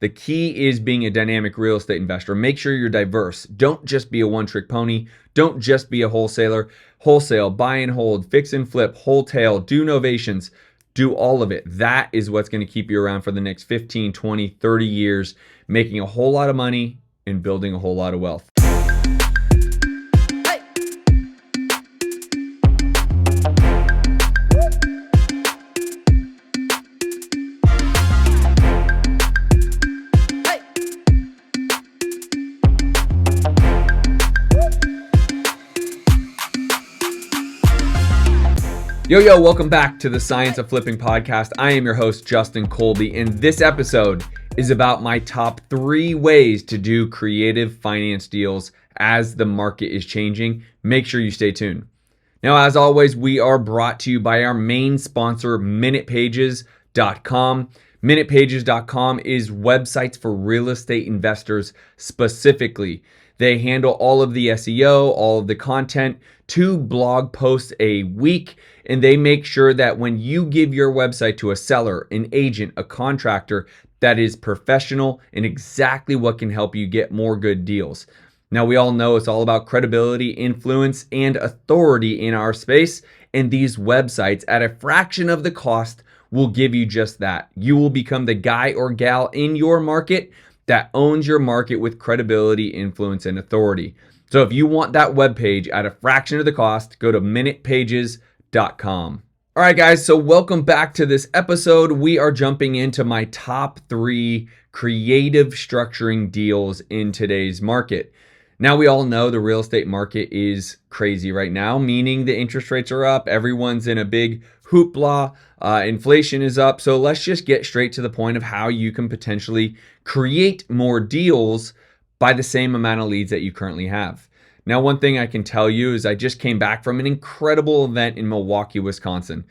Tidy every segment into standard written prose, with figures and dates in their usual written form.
The key is being a dynamic real estate investor. Make sure you're diverse. Don't just be a one-trick pony. Don't just be a wholesaler. Wholesale, buy and hold, fix and flip, wholetail, do novations, do all of it. That is what's going to keep you around for the next 15, 20, 30 years, making a whole lot of money and building a whole lot of wealth. Yo, welcome back to the Science of Flipping podcast. I am your host, Justin Colby, and this episode is about my top 3 ways to do creative finance deals as the market is changing. Make sure you stay tuned. Now, as always, we are brought to you by our main sponsor, MinutePages.com. MinutePages.com is websites for real estate investors specifically. They handle all of the SEO, all of the content, 2 blog posts a week, and they make sure that when you give your website to a seller, an agent, a contractor that is professional and exactly what can help you get more good deals. Now, we all know it's all about credibility, influence, and authority in our space, and these websites at a fraction of the cost will give you just that. You will become the guy or gal in your market that owns your market with credibility, influence, and authority. So if you want that webpage at a fraction of the cost, go to MinutePages.com. All right, guys, so welcome back to this episode. We are jumping into my top 3 creative structuring deals in today's market. Now, we all know the real estate market is crazy right now, meaning the interest rates are up. Everyone's in a big hoopla. Inflation is up. So let's just get straight to the point of how you can potentially create more deals by the same amount of leads that you currently have. Now, one thing I can tell you is I just came back from an incredible event in Milwaukee, Wisconsin.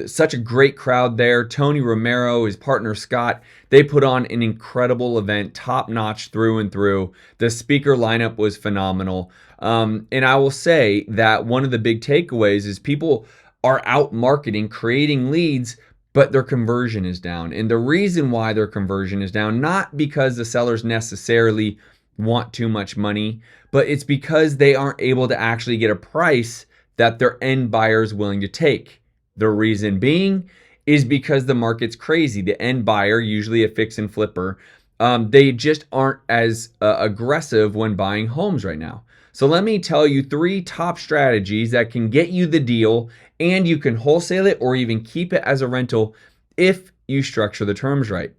Such a great crowd there. Tony Romero, his partner Scott, they put on an incredible event, top notch through and through. The speaker lineup was phenomenal. And I will say that one of the big takeaways is people are out marketing, creating leads, but their conversion is down. And the reason why their conversion is down, not because the sellers necessarily want too much money, but it's because they aren't able to actually get a price that their end buyer is willing to take. The reason being is because the market's crazy. The end buyer, usually a fix and flipper, they just aren't as aggressive when buying homes right now. So let me tell you 3 top strategies that can get you the deal, and you can wholesale it or even keep it as a rental if you structure the terms right.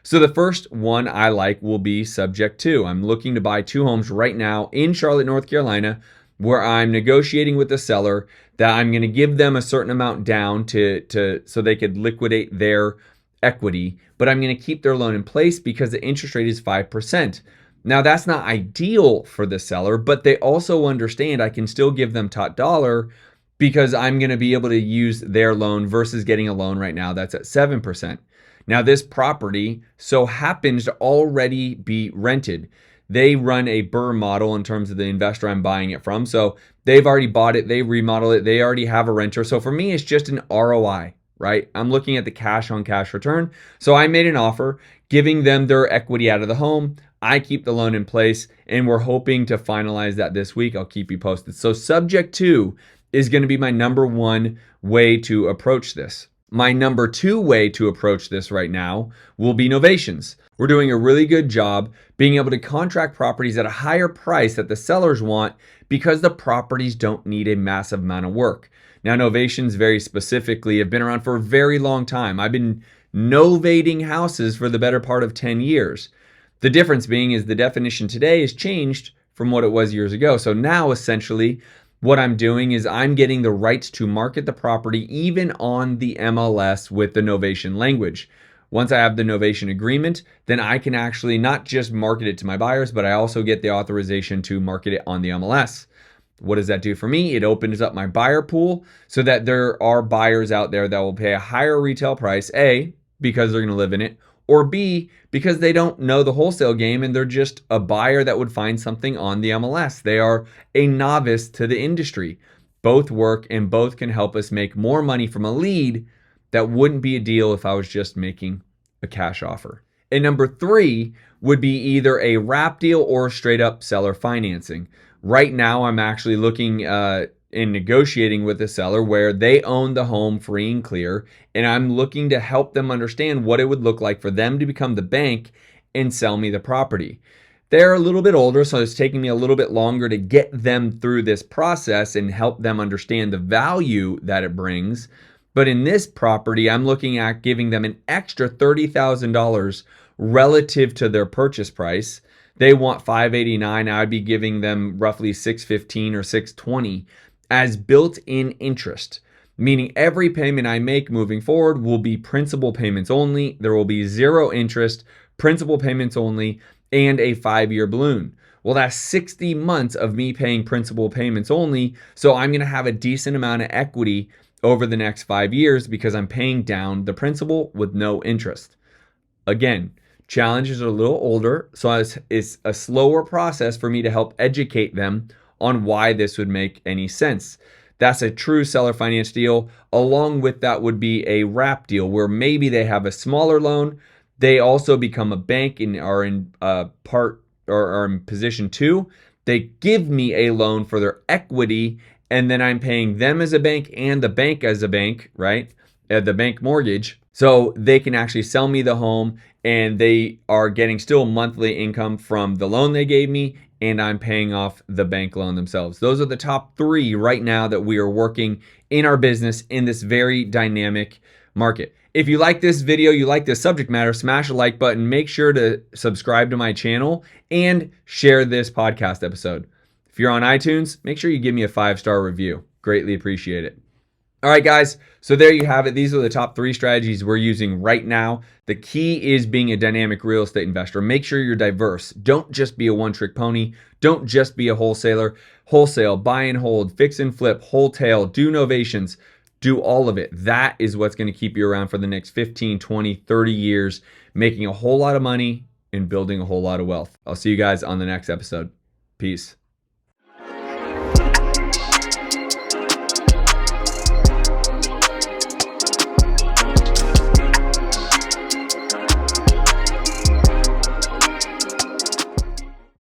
So the first one I like will be subject to. I'm looking to buy 2 homes right now in Charlotte, North Carolina, where I'm negotiating with the seller that I'm going to give them a certain amount down so they could liquidate their equity, but I'm going to keep their loan in place because the interest rate is 5%. Now, that's not ideal for the seller, but they also understand I can still give them top dollar because I'm going to be able to use their loan versus getting a loan right now that's at 7%. Now, this property so happens to already be rented. They run a BRRRR model in terms of the investor I'm buying it from. So they've already bought it, they remodel it, they already have a renter. So for me, it's just an ROI, right? I'm looking at the cash on cash return. So I made an offer, giving them their equity out of the home. I keep the loan in place, and we're hoping to finalize that this week. I'll keep you posted. So subject to is going to be my number 1 way to approach this. My number 2 way to approach this right now will be novations. We're doing a really good job being able to contract properties at a higher price that the sellers want because the properties don't need a massive amount of work. Now, novations very specifically have been around for a very long time. I've been novating houses for the better part of 10 years. The difference being is the definition today has changed from what it was years ago. So now essentially what I'm doing is I'm getting the rights to market the property even on the MLS with the novation language. Once I have the novation agreement, then I can actually not just market it to my buyers, but I also get the authorization to market it on the MLS. What does that do for me? It opens up my buyer pool so that there are buyers out there that will pay a higher retail price, A, because they're going to live in it, or B, because they don't know the wholesale game and they're just a buyer that would find something on the MLS. They are a novice to the industry. Both work and both can help us make more money from a lead that wouldn't be a deal if I was just making a cash offer. And number three would be either a wrap deal or straight up seller financing. Right now, I'm actually looking in negotiating with the seller where they own the home free and clear, and I'm looking to help them understand what it would look like for them to become the bank and sell me the property. They're a little bit older, so it's taking me a little bit longer to get them through this process and help them understand the value that it brings. But in this property, I'm looking at giving them an extra $30,000 relative to their purchase price. They want $589. I'd be giving them roughly $615 or $620 as built-in interest, meaning every payment I make moving forward will be principal payments only. There will be zero interest, principal payments only, and a 5-year balloon. Well, that's 60 months of me paying principal payments only, so I'm going to have a decent amount of equity over the next 5 years because I'm paying down the principal with no interest. Again, challenges are a little older, so it's a slower process for me to help educate them on why this would make any sense. That's a true seller finance deal. Along with that would be a wrap deal where maybe they have a smaller loan. They also become a bank and are in are in position 2. They give me a loan for their equity, and then I'm paying them as a bank and the bank as a bank, right? The bank mortgage. So they can actually sell me the home, and they are getting still monthly income from the loan they gave me, and I'm paying off the bank loan themselves. Those are the top 3 right now that we are working in our business in this very dynamic market. If you like this video, you like this subject matter, smash the like button, make sure to subscribe to my channel, and share this podcast episode. If you're on iTunes, make sure you give me a 5-star review. Greatly appreciate it. All right, guys, so there you have it. These are the top 3 strategies we're using right now. The key is being a dynamic real estate investor. Make sure you're diverse. Don't just be a one-trick pony. Don't just be a wholesaler. Wholesale, buy and hold, fix and flip, wholesale, do novations. Do all of it. That is what's going to keep you around for the next 15, 20, 30 years, making a whole lot of money and building a whole lot of wealth. I'll see you guys on the next episode. Peace.